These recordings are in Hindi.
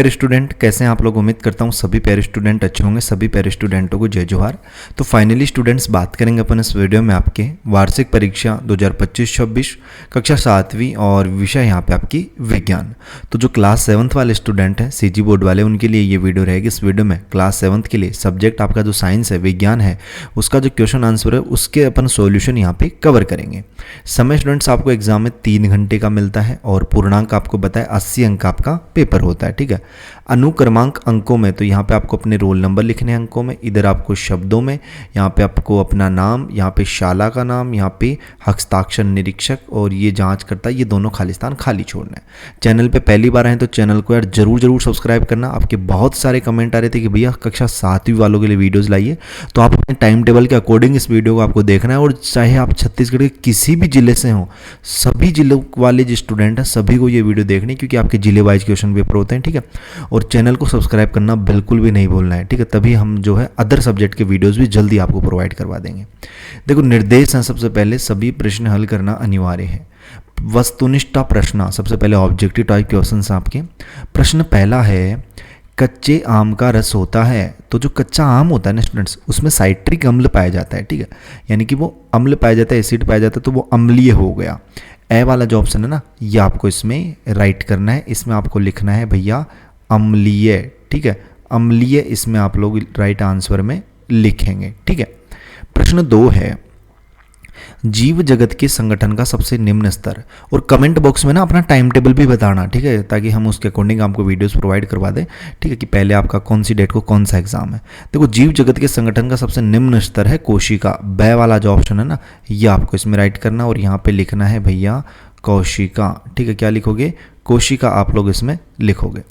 प्यारे स्टूडेंट, कैसे हैं आप लोग। उम्मीद करता हूँ सभी प्यारे स्टूडेंट अच्छे होंगे। सभी प्यारे स्टूडेंटों को जय जोहार। तो फाइनली स्टूडेंट्स, बात करेंगे अपन इस वीडियो में आपके वार्षिक परीक्षा 2025-26 कक्षा 7वीं और विषय यहाँ पे आपकी विज्ञान। तो जो क्लास 7th वाले स्टूडेंट हैं, सीजी बोर्ड वाले, उनके लिए ये वीडियो रहेगी। इस वीडियो में क्लास 7th के लिए सब्जेक्ट आपका जो साइंस है, विज्ञान है, उसका जो क्वेश्चन आंसर है उसके अपन सोल्यूशन यहाँ पे कवर करेंगे। समय स्टूडेंट्स आपको एग्जाम में 3 घंटे का मिलता है और पूर्णांक आपको बताए 80 अंक आपका पेपर होता है। ठीक है। अनुक्रमांक अंकों में तो यहाँ पे आपको अपने रोल नंबर लिखने हैं अंकों में, इधर आपको शब्दों में, यहाँ पे आपको अपना नाम, यहाँ पे शाला का नाम, यहाँ पे हस्ताक्षर निरीक्षक और ये जांच करता है, ये दोनों खालिस्तान खाली छोड़ना है। चैनल पे पहली बार आए तो चैनल को यार जरूर सब्सक्राइब करना। आपके बहुत सारे कमेंट आ रहे थे कि भैया कक्षा 7वीं वालों के लिए वीडियोज़ लाइए, तो आप अपने टाइम टेबल के अकॉर्डिंग इस वीडियो को आपको देखना है। और चाहे आप छत्तीसगढ़ के किसी भी जिले से हों, सभी जिलों वाले जो स्टूडेंट हैं सभी को ये वीडियो देखनी है, क्योंकि आपके जिले वाइज क्वेश्चन पेपर होते हैं। ठीक है। और चैनल को सब्सक्राइब करना बिल्कुल भी नहीं भूलना है। ठीक है। तभी हम जो है अदर सब्जेक्ट के वीडियोस भी जल्दी आपको प्रोवाइड करवा देंगे। देखो, निर्देश हैं सबसे पहले, सभी प्रश्न हल करना अनिवार्य है। वस्तुनिष्ठ प्रश्न, सबसे पहले ऑब्जेक्टिव टाइप क्वेश्चन आपके। प्रश्न पहला है, कच्चे आम का रस होता है। तो जो कच्चा आम होता है ना स्टूडेंट्स, उसमें साइट्रिक अम्ल पाया जाता है। ठीक है। यानी कि वो अम्ल पाया जाता है, एसिड पाया जाता है, तो वो अम्लीय हो गया। ए वाला जो ऑप्शन है ना, ये आपको इसमें राइट करना है। इसमें आपको लिखना है भैया अम्लीय। ठीक है। अम्लीय इसमें आप लोग राइट आंसर में लिखेंगे। ठीक है। प्रश्न 2 है, जीव जगत के संगठन का सबसे निम्न स्तर। और कमेंट बॉक्स में ना अपना टाइम टेबल भी बताना। ठीक है। ताकि हम उसके अकॉर्डिंग आपको वीडियोस प्रोवाइड करवा दें। ठीक है, कि पहले आपका कौन सी डेट को कौन सा एग्जाम है। देखो, जीव जगत के संगठन का सबसे निम्न स्तर है कोशिका। ब वाला जो ऑप्शन है ना, ये आपको इसमें राइट करना और यहाँ पे लिखना है भैया कोशिका। ठीक है। क्या लिखोगे? कोशिका आप लोग इसमें लिखोगे।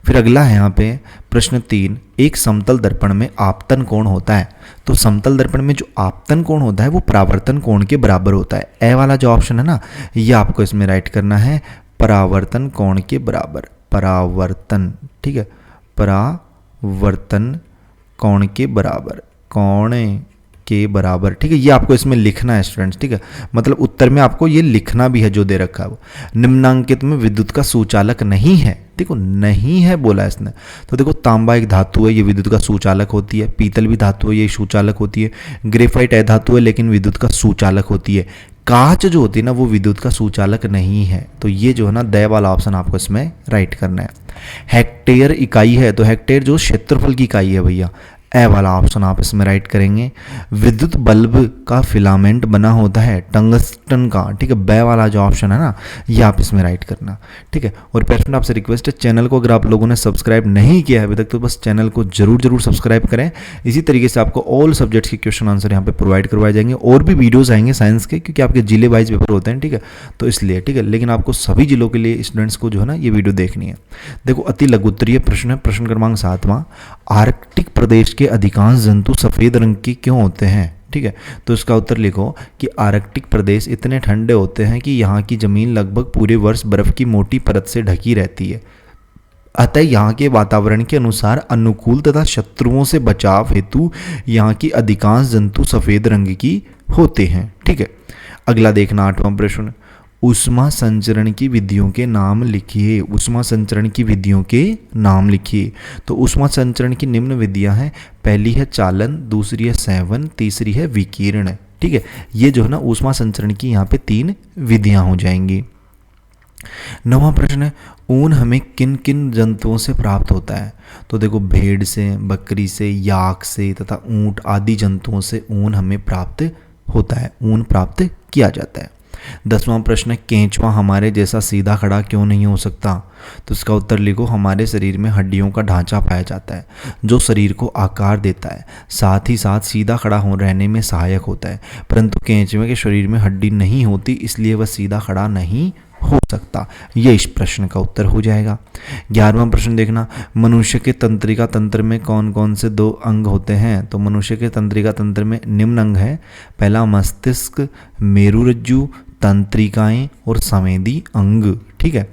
फिर अगला है यहाँ पे प्रश्न 3, एक समतल दर्पण में आपतन कोण होता है। तो समतल दर्पण में जो आपतन कोण होता है वो परावर्तन कोण के बराबर होता है। ए वाला जो ऑप्शन है ना, ये आपको इसमें राइट करना है परावर्तन कोण के बराबर। परावर्तन, ठीक है, परावर्तन कोण के बराबर, कोण के बराबर। ठीक है। ये आपको इसमें लिखना है स्टूडेंट्स। ठीक है। मतलब उत्तर में आपको ये लिखना भी है जो दे रखा है वो। निम्नांकित में विद्युत का सुचालक नहीं है। देखो, नहीं है बोला इसने, तो देखो तांबा एक धातु है, ये विद्युत का सुचालक होती है। पीतल भी धातु है, ये सुचालक होती है। ग्रेफाइट अधातु है लेकिन विद्युत का सुचालक होती है। कांच जो होती है ना, वो विद्युत का सुचालक नहीं है। तो ये जो है ना, द वाला ऑप्शन आपको इसमें राइट करना है। हेक्टेयर इकाई है, तो हेक्टेयर जो क्षेत्रफल की इकाई है भैया, ए वाला ऑप्शन आप इसमें राइट करेंगे। विद्युत बल्ब का फिलामेंट बना होता है टंगस्टन का। ठीक है। बे वाला जो ऑप्शन है ना, ये आप इसमें राइट करना। ठीक है। और पेरेंट्स आपसे रिक्वेस्ट है, चैनल को अगर आप लोगों ने सब्सक्राइब नहीं किया है अभी तक, तो बस चैनल को जरूर सब्सक्राइब करें। इसी तरीके से आपको ऑल सब्जेक्ट्स के क्वेश्चन आंसर यहाँ पे प्रोवाइड करवाए जाएंगे। और भी वीडियोज आएंगे साइंस के, क्योंकि आपके जिले वाइज पेपर होते हैं। ठीक है। तो इसलिए, ठीक है, लेकिन आपको सभी जिलों के लिए स्टूडेंट्स को जो है ना ये वीडियो देखनी है। देखो, अति लघुत्तरीय प्रश्न है, प्रश्न क्रमांक 7वां, आर्कटिक प्रदेश के अधिकांश जंतु सफेद रंग के क्यों होते हैं। ठीक है। तो इसका उत्तर लिखो कि आर्कटिक प्रदेश इतने ठंडे होते हैं कि यहाँ की जमीन लगभग पूरे वर्ष बर्फ की मोटी परत से ढकी रहती है। अतः यहाँ के वातावरण के अनुसार अनुकूल तथा शत्रुओं से बचाव हेतु यहाँ की अधिकांश जंतु सफेद रंग की होते हैं। ठीक है। अगला देखना 8वां प्रश्न, ऊष्मा संचरण की विधियों के नाम लिखिए। ऊष्मा संचरण की विधियों के नाम लिखिए। तो ऊष्मा संचरण की निम्न विधियां हैं। पहली है चालन, दूसरी है सेवन, तीसरी है विकिरण। ठीक है। ये जो है ना ऊष्मा संचरण की यहाँ पे 3 विधियां हो जाएंगी। 9वां प्रश्न है, ऊन हमें किन किन जंतुओं से प्राप्त होता है। तो देखो, भेड़ से, बकरी से, याक से तथा ऊंट आदि जंतुओं से ऊन हमें प्राप्त होता है, ऊन प्राप्त किया जाता है। 10वां प्रश्न है, केंचुआ हमारे जैसा सीधा खड़ा क्यों नहीं हो सकता। तो इसका उत्तर लिखो, हमारे शरीर में हड्डियों का ढांचा पाया जाता है जो शरीर को आकार देता है, साथ ही साथ सीधा खड़ा हो रहने में सहायक होता है। परंतु केंचुए के शरीर में हड्डी नहीं होती, इसलिए वह सीधा खड़ा नहीं हो सकता। यह इस प्रश्न का उत्तर हो जाएगा। 11वां प्रश्न देखना, मनुष्य के तंत्रिका तंत्र में कौन कौन से 2 अंग होते हैं। तो मनुष्य के तंत्रिका तंत्र में निम्न अंग है। पहला मस्तिष्क, मेरुरज्जु, तंत्रिकाएं और संवेदी अंग। ठीक है।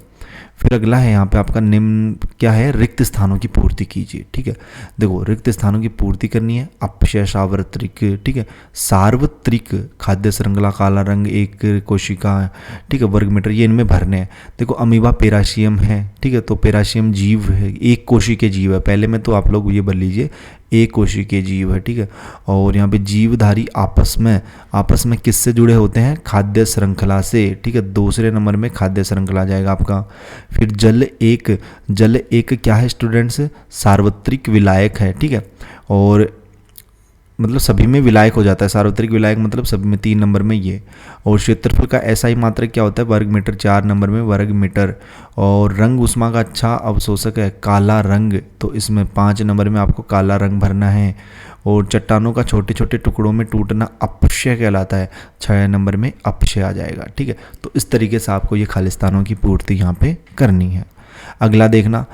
फिर अगला है यहाँ पे आपका निम्न क्या है, रिक्त स्थानों की पूर्ति कीजिए। ठीक है, देखो रिक्त स्थानों की पूर्ति करनी है। अपक्षय, सार्वत्रिक, ठीक है, सार्वत्रिक खाद्य श्रृंखला, काला रंग, एक कोशिका, ठीक है, वर्ग मीटर, ये इनमें भरने हैं। देखो अमीबा पेराशियम है, ठीक है, तो पेराशियम जीव है, एक कोशिकीय जीव है। पहले में तो आप लोग ये भर लीजिए, एक कोशिकीय जीव है। ठीक है, और यहाँ पे जीवधारी आपस में किससे जुड़े होते हैं, खाद्य श्रृंखला से। ठीक है, दूसरे नंबर में खाद्य श्रृंखला जाएगा आपका। फिर जल एक क्या है स्टूडेंट्स, सार्वत्रिक विलायक है। ठीक है, और मतलब सभी में विलायक हो जाता है, सार्वत्रिक विलायक मतलब सभी में, 3 नंबर में ये। और क्षेत्रफल का ऐसा ही मात्रक क्या होता है, वर्ग मीटर, 4 नंबर में वर्ग मीटर। और रंग ऊष्मा का अच्छा अवशोषक है काला रंग, तो इसमें 5 नंबर में आपको काला रंग भरना है। और चट्टानों का छोटे छोटे टुकड़ों में टूटना अपक्षय कहलाता है, 6 नंबर में अपक्षय आ जाएगा। ठीक है, तो इस तरीके से आपको ये खालिस्तानों की पूर्ति यहाँ पे करनी है। अगला देखना,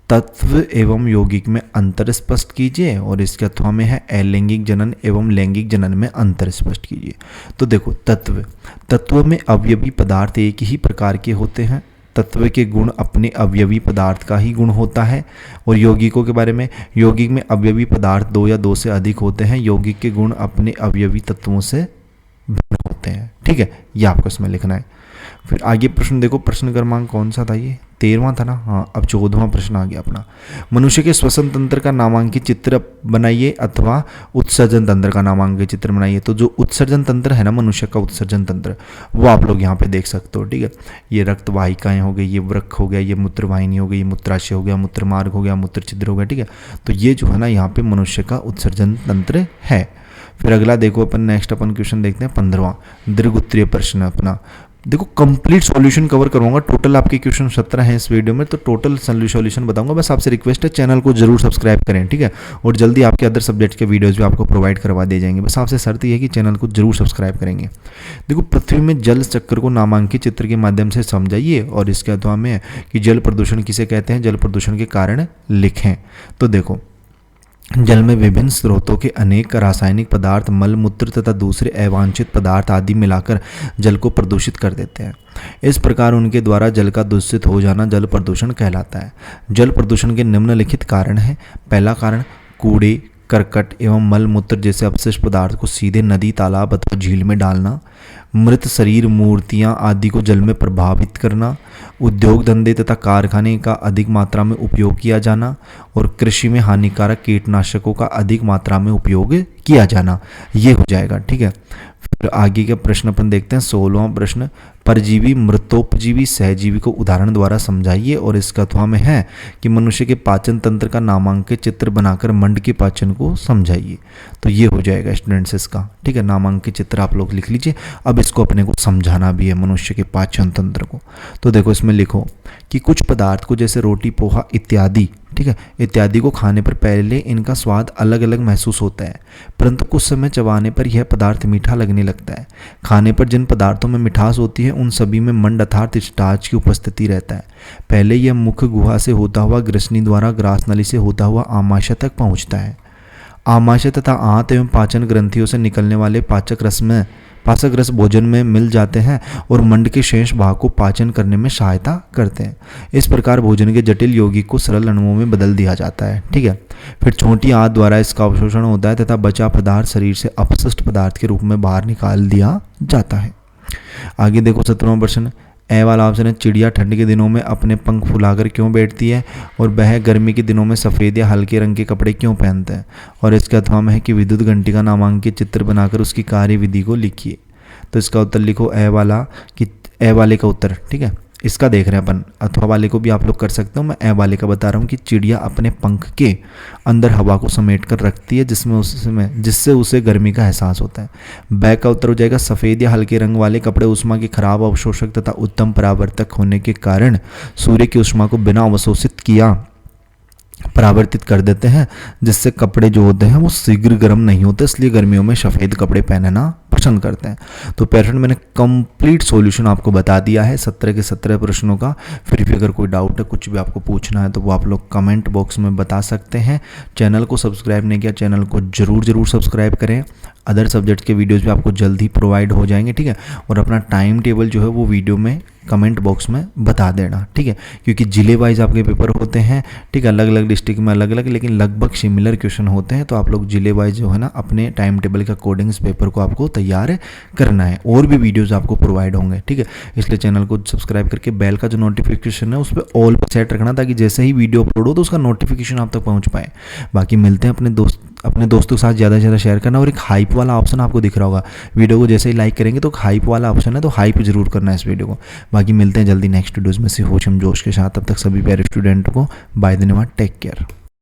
तत्व एवं यौगिक में अंतर स्पष्ट कीजिए, और इसके अथवा में है अलैंगिक जनन एवं लैंगिक जनन में अंतर स्पष्ट कीजिए। तो देखो तत्व में अवयवी पदार्थ एक ही प्रकार के होते हैं, तत्व के गुण अपने अवयवी पदार्थ का ही गुण होता है। और यौगिकों के बारे में, यौगिक में अवयवी पदार्थ 2 या 2 से अधिक होते हैं, यौगिक के गुण अपने अवयवी तत्वों से भिन्न होते हैं। ठीक है, ये आपको इसमें लिखना है। फिर आगे प्रश्न देखो, प्रश्न क्रमांक कौन सा था, ये 13वां था ना, हाँ अब 14वां प्रश्न आ गया अपना। मनुष्य के श्वसन तंत्र का नामांकित चित्र बनाइए अथवा उत्सर्जन तंत्र का नामांकित चित्र बनाइए। तो जो उत्सर्जन तंत्र है ना, मनुष्य का उत्सर्जन तंत्र, वो आप लोग यहाँ पे देख सकते हो। ठीक है, ये रक्त वाहिकाएं हो गई, ये वृक्क हो गया, ये मूत्रवाहिनी हो गई, ये मूत्राशय हो गया, मूत्रमार्ग हो गया, मूत्र छिद्र हो गया। ठीक है, तो ये जो है ना यहाँ पे मनुष्य का उत्सर्जन तंत्र है। फिर अगला देखो अपन नेक्स्ट क्वेश्चन देखते हैं 15वां दीर्घ उत्तरीय प्रश्न अपना। देखो कंप्लीट सॉल्यूशन कवर करूंगा, टोटल आपके क्वेश्चन 17 हैं इस वीडियो में, तो टोटल सॉल्यूशन बताऊंगा। बस आपसे रिक्वेस्ट है चैनल को जरूर सब्सक्राइब करें। ठीक है, और जल्दी आपके अदर सब्जेक्ट के वीडियोस भी आपको प्रोवाइड करवा दिए जाएंगे, बस आपसे शर्त यह है कि चैनल को जरूर सब्सक्राइब करेंगे। देखो पृथ्वी में जल चक्र को नामांकित चित्र के माध्यम से समझाइए, और इसके अथवा में कि जल प्रदूषण किसे कहते हैं, जल प्रदूषण के कारण लिखें। तो देखो जल में विभिन्न स्रोतों के अनेक रासायनिक पदार्थ, मल मूत्र तथा दूसरे अवांछित पदार्थ आदि मिलाकर जल को प्रदूषित कर देते हैं। इस प्रकार उनके द्वारा जल का दूषित हो जाना जल प्रदूषण कहलाता है। जल प्रदूषण के निम्नलिखित कारण हैं। पहला कारण कूड़े, करकट एवं मल मूत्र जैसे अपशिष्ट पदार्थ को सीधे नदी, तालाब अथवा झील में डालना, मृत शरीर, मूर्तियां आदि को जल में प्रभावित करना, उद्योग धंधे तथा कारखाने का अधिक मात्रा में उपयोग किया जाना, और कृषि में हानिकारक कीटनाशकों का अधिक मात्रा में उपयोग किया जाना, ये हो जाएगा। ठीक है, फिर आगे का प्रश्न अपन देखते हैं 16वां प्रश्न, परजीवी, मृतोपजीवी, सहजीवी को उदाहरण द्वारा समझाइए, और इसका अथवा में है कि मनुष्य के पाचन तंत्र का नामांकित चित्र बनाकर मंड के पाचन को समझाइए। तो ये हो जाएगा स्टूडेंट्स इसका। ठीक है, नामांकित चित्र आप लोग लिख लीजिए। अब इसको अपने को समझाना भी है मनुष्य के पाचन तंत्र को। तो देखो इसमें लिखो कि कुछ पदार्थ को जैसे रोटी, पोहा इत्यादि, ठीक है, इत्यादि को खाने पर पहले इनका स्वाद अलग अलग महसूस होता है, परंतु कुछ समय चबाने पर यह पदार्थ मीठा लगने लगता है। खाने पर जिन पदार्थों में मिठास होती है उन सभी में मंड अर्थात स्टार्च की उपस्थिति रहता है। पहले यह मुख गुहा से होता हुआ ग्रसनी द्वारा ग्रास नली से होता हुआ आमाशय तक पहुंचता है। आमाशय तथा आंत एवं पाचन ग्रंथियों से निकलने वाले पाचक रस भोजन में मिल जाते हैं और मंड के शेष भाग को पाचन करने में सहायता करते हैं। इस प्रकार भोजन के जटिल यौगिक को सरल अणुओं में बदल दिया जाता है। ठीक है, फिर छोटी आंत द्वारा इसका अवशोषण होता है तथा बचा पदार्थ शरीर से अपशिष्ट पदार्थ के रूप में बाहर निकाल दिया जाता है। आगे देखो 17वां प्रश्न, ए वाला ऑप्शन है, चिड़िया ठंड के दिनों में अपने पंख फुलाकर क्यों बैठती है, और वह गर्मी के दिनों में सफ़ेद या हल्के रंग के कपड़े क्यों पहनते हैं। और इसके अथवा में है कि विद्युत घंटी का नामांकित चित्र बनाकर उसकी कार्यविधि को लिखिए। तो इसका उत्तर लिखो ए वाला, कि ए वाले का उत्तर। ठीक है, इसका देख रहे हैं अपन, अथवा वाले को भी आप लोग कर सकते हो, मैं ए वाले का बता रहा हूँ कि चिड़िया अपने पंख के अंदर हवा को समेट कर रखती है जिससे उसे गर्मी का एहसास होता है। बैक का उत्तर हो जाएगा सफ़ेद या हल्के रंग वाले कपड़े ऊष्मा के खराब अवशोषक तथा उत्तम परावर्तक होने के कारण सूर्य की ऊष्मा को बिना अवशोषित किया परावर्तित कर देते हैं, जिससे कपड़े जो होते हैं वो शीघ्र गर्म नहीं होते, इसलिए गर्मियों में सफ़ेद कपड़े पहनना पसंद करते हैं। तो पेरेंट मैंने कंप्लीट सॉल्यूशन आपको बता दिया है 17 के 17 प्रश्नों का। फिर भी अगर कोई डाउट है, कुछ भी आपको पूछना है, तो वो आप लोग कमेंट बॉक्स में बता सकते हैं। चैनल को सब्सक्राइब नहीं किया, चैनल को जरूर सब्सक्राइब करें। अदर सब्जेक्ट्स के वीडियोस भी आपको जल्दी प्रोवाइड हो जाएंगे, ठीक है। और अपना टाइम टेबल जो है वो वीडियो में कमेंट बॉक्स में बता देना, ठीक है, क्योंकि जिले वाइज आपके पेपर होते हैं, ठीक है, अलग अलग डिस्ट्रिक्ट में अलग अलग, लेकिन लगभग सिमिलर क्वेश्चन होते हैं। तो आप लोग जिले वाइज जो है ना अपने टाइम टेबल के अकॉर्डिंग इस पेपर को आपको तैयार करना है। और भी वीडियोज़ आपको प्रोवाइड होंगे, ठीक है। इसलिए चैनल को सब्सक्राइब करके बेल का जो नोटिफिकेशन है उस पर ऑल पर सेट रखना, ताकि जैसे ही वीडियो अपलोड हो तो उसका नोटिफिकेशन आप तक पहुँच पाए। बाकी मिलते हैं अपने दोस्तों के साथ ज़्यादा से ज़्यादा शेयर करना। और एक हाइप वाला ऑप्शन आपको दिख रहा होगा, वीडियो को जैसे ही लाइक करेंगे तो हाइप वाला ऑप्शन है, तो हाइप जरूर करना है इस वीडियो को। बाकी मिलते हैं जल्दी नेक्स्ट वीडियोज़ में से होशम जोश के साथ। तब तक सभी प्यारे स्टूडेंट को बाय धन्यवाद, टेक केयर।